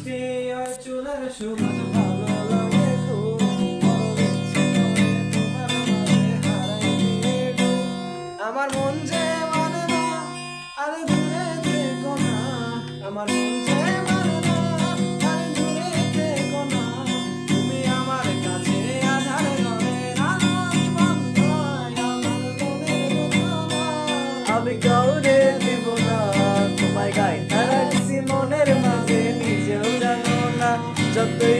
বৃষ্টি আর চুলের সুবাস ভালো লাগে খুব। বড় ইচ্ছে করে তোমার মাঝে হারাই দিয়ে ডুব। আমার মন যে মানে না আরে দূরে থেকো না, আমার মন যে মানে না আরে দূরে থেকো না। তুমি আমার কাছে আধার ঘরের আলো বন্ধনায়, আমার মনের বেদনা আমি কাউরে দেব না। তোমায় গাইতে রাখছি মনের মাঝে, নিজেও জানো না যতই